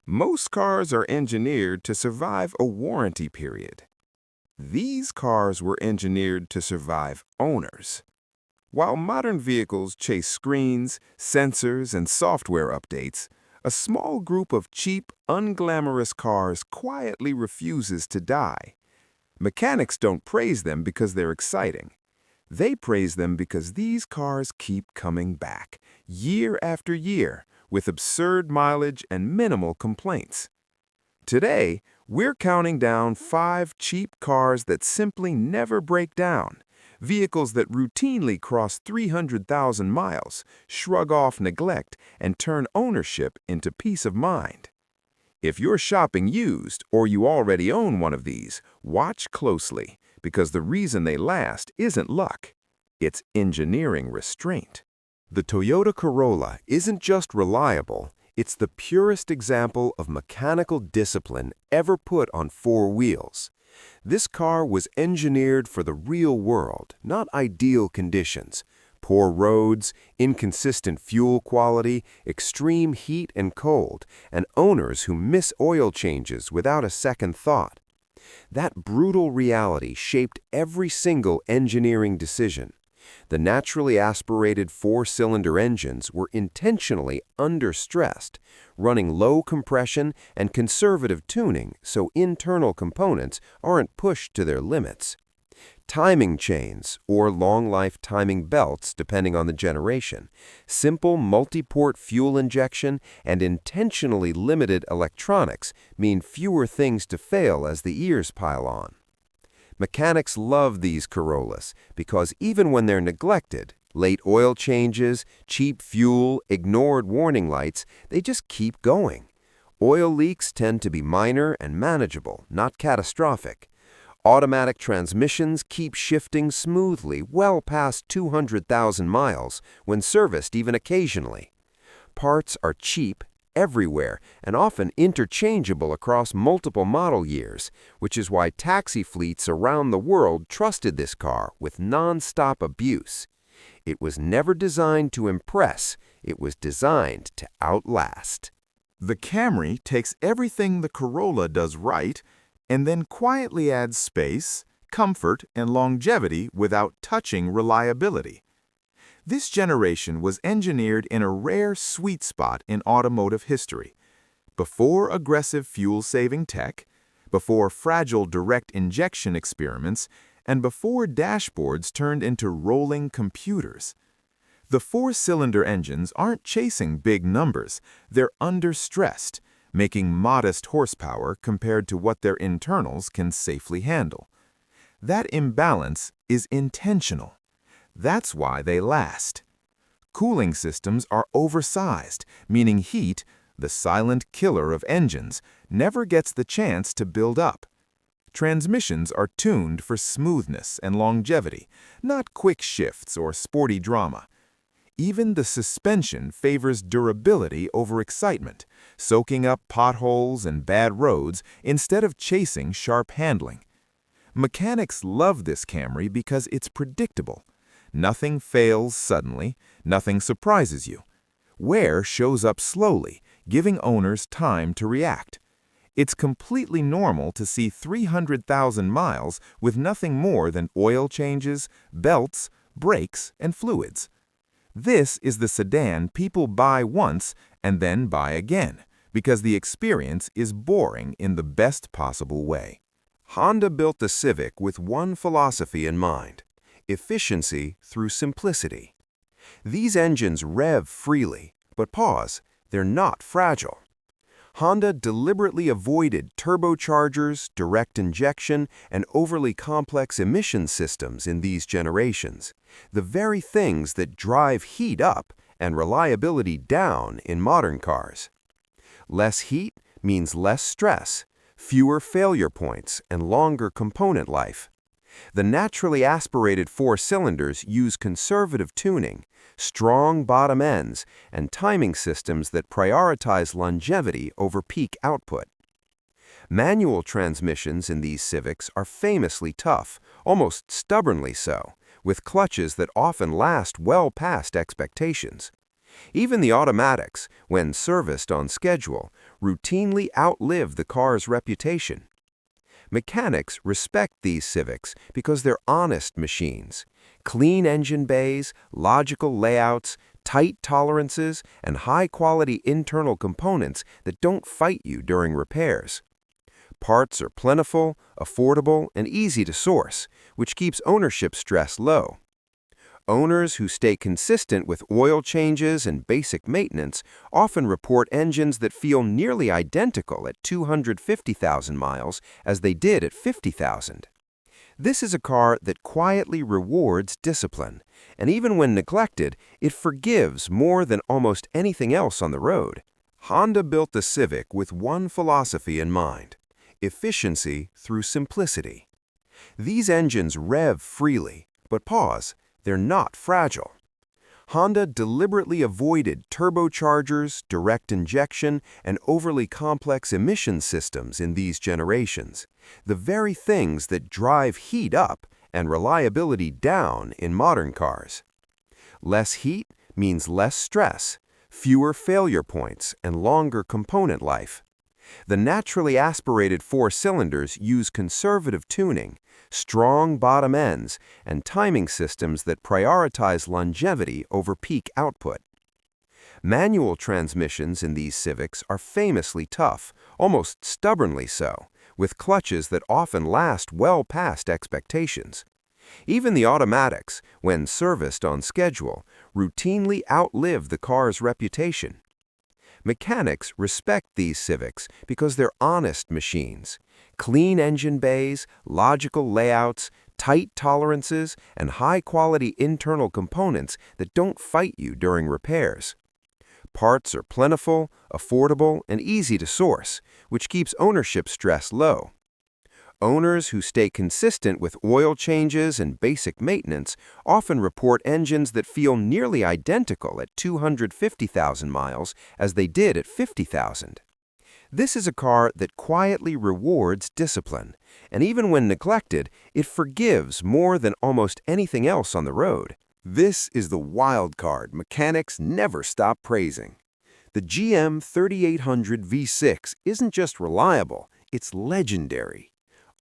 Most cars are engineered to survive a warranty period. These cars were engineered to survive owners. While modern vehicles chase screens, sensors, and software updates, a small group of cheap, unglamorous cars quietly refuses to die. Mechanics don't praise them because they're exciting. They praise them because these cars keep coming back, year after year, with absurd mileage and minimal complaints. Today, we're counting down 5 cheap cars that simply never break down, vehicles that routinely cross 300,000 miles, shrug off neglect, and turn ownership into peace of mind. If you're shopping used or you already own one of these, watch closely, because the reason they last isn't luck. It's engineering restraint. The Toyota Corolla isn't just reliable, it's the purest example of mechanical discipline ever put on 4 wheels. This car was engineered for the real world, not ideal conditions. Poor roads, inconsistent fuel quality, extreme heat and cold, and owners who miss oil changes without a second thought. That brutal reality shaped every single engineering decision. The naturally aspirated 4-cylinder engines were intentionally understressed, running low compression and conservative tuning so internal components aren't pushed to their limits. Timing chains, or long-life timing belts depending on the generation, simple multi-port fuel injection, and intentionally limited electronics mean fewer things to fail as the years pile on. Mechanics love these Corollas because even when they're neglected, late oil changes, cheap fuel, ignored warning lights, they just keep going. Oil leaks tend to be minor and manageable, not catastrophic. Automatic transmissions keep shifting smoothly well past 200,000 miles when serviced even occasionally. Parts are cheap everywhere and often interchangeable across multiple model years, which is why taxi fleets around the world trusted this car with non-stop abuse. It was never designed to impress, it was designed to outlast. The Camry takes everything the Corolla does right and then quietly adds space, comfort, and longevity without touching reliability. This generation was engineered in a rare sweet spot in automotive history. Before aggressive fuel-saving tech, before fragile direct injection experiments, and before dashboards turned into rolling computers. The 4-cylinder engines aren't chasing big numbers, they're understressed, making modest horsepower compared to what their internals can safely handle. That imbalance is intentional. That's why they last. Cooling systems are oversized, meaning heat, the silent killer of engines, never gets the chance to build up. Transmissions are tuned for smoothness and longevity, not quick shifts or sporty drama. Even the suspension favors durability over excitement, soaking up potholes and bad roads instead of chasing sharp handling. Mechanics love this Camry because it's predictable. Nothing fails suddenly, nothing surprises you. Wear shows up slowly, giving owners time to react. It's completely normal to see 300,000 miles with nothing more than oil changes, belts, brakes, and fluids. This is the sedan people buy once and then buy again, because the experience is boring in the best possible way. Honda built the Civic with one philosophy in mind: efficiency through simplicity. These engines rev freely, but pause, they're not fragile. Honda deliberately avoided turbochargers, direct injection, and overly complex emission systems in these generations, the very things that drive heat up and reliability down in modern cars. Less heat means less stress, fewer failure points, and longer component life. The naturally aspirated 4-cylinders use conservative tuning, strong bottom ends, and timing systems that prioritize longevity over peak output. Manual transmissions in these Civics are famously tough, almost stubbornly so, with clutches that often last well past expectations. Even the automatics, when serviced on schedule, routinely outlive the car's reputation. Mechanics respect these Civics because they're honest machines. Clean engine bays, logical layouts, tight tolerances, and high-quality internal components that don't fight you during repairs. Parts are plentiful, affordable, and easy to source, which keeps ownership stress low. Owners who stay consistent with oil changes and basic maintenance often report engines that feel nearly identical at 250,000 miles as they did at 50,000. This is a car that quietly rewards discipline, and even when neglected, it forgives more than almost anything else on the road. Honda built the Civic with one philosophy in mind: efficiency through simplicity. These engines rev freely, but pause, they're not fragile. Honda deliberately avoided turbochargers, direct injection, and overly complex emission systems in these generations, the very things that drive heat up and reliability down in modern cars. Less heat means less stress, fewer failure points, and longer component life. The naturally aspirated four cylinders use conservative tuning, strong bottom ends, and timing systems that prioritize longevity over peak output. Manual transmissions in these Civics are famously tough, almost stubbornly so, with clutches that often last well past expectations. Even the automatics, when serviced on schedule, routinely outlive the car's reputation. Mechanics respect these Civics because they're honest machines. Clean engine bays, logical layouts, tight tolerances, and high-quality internal components that don't fight you during repairs. Parts are plentiful, affordable, and easy to source, which keeps ownership stress low. Owners who stay consistent with oil changes and basic maintenance often report engines that feel nearly identical at 250,000 miles as they did at 50,000. This is a car that quietly rewards discipline, and even when neglected, it forgives more than almost anything else on the road. This is the wild card mechanics never stop praising. The GM 3800 V6 isn't just reliable, it's legendary.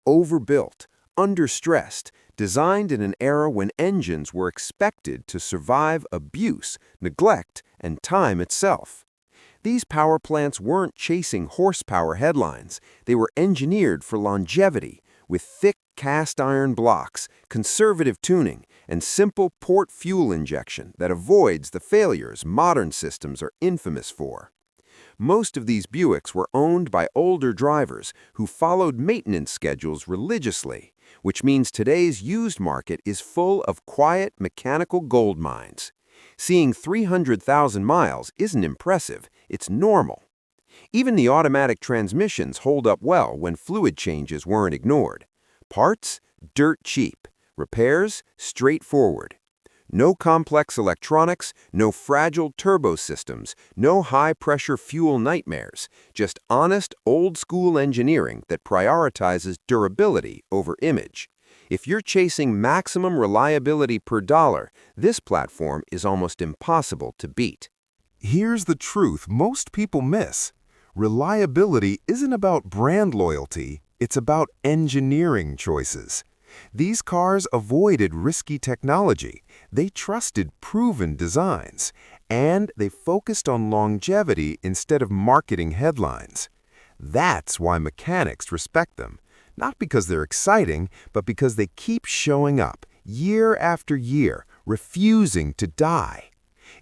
Overbuilt, understressed, designed in an era when engines were expected to survive abuse, neglect, and time itself. These power plants weren't chasing horsepower headlines. They were engineered for longevity, with thick cast iron blocks, conservative tuning, and simple port fuel injection that avoids the failures modern systems are infamous for. Most of these Buicks were owned by older drivers who followed maintenance schedules religiously, which means today's used market is full of quiet mechanical gold mines. Seeing 300,000 miles isn't impressive, it's normal. Even the automatic transmissions hold up well when fluid changes weren't ignored. Parts? Dirt cheap. Repairs? Straightforward. No complex electronics, no fragile turbo systems, no high-pressure fuel nightmares, just honest, old-school engineering that prioritizes durability over image. If you're chasing maximum reliability per dollar, this platform is almost impossible to beat. Here's the truth most people miss. Reliability isn't about brand loyalty, it's about engineering choices. These cars avoided risky technology, they trusted proven designs, and they focused on longevity instead of marketing headlines. That's why mechanics respect them, not because they're exciting, but because they keep showing up, year after year, refusing to die.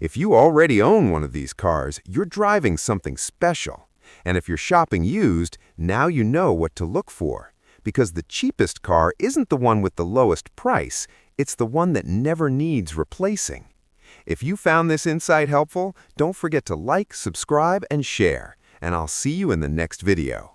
If you already own one of these cars, you're driving something special. And if you're shopping used, now you know what to look for. Because the cheapest car isn't the one with the lowest price, it's the one that never needs replacing. If you found this insight helpful, don't forget to like, subscribe, and share. And I'll see you in the next video.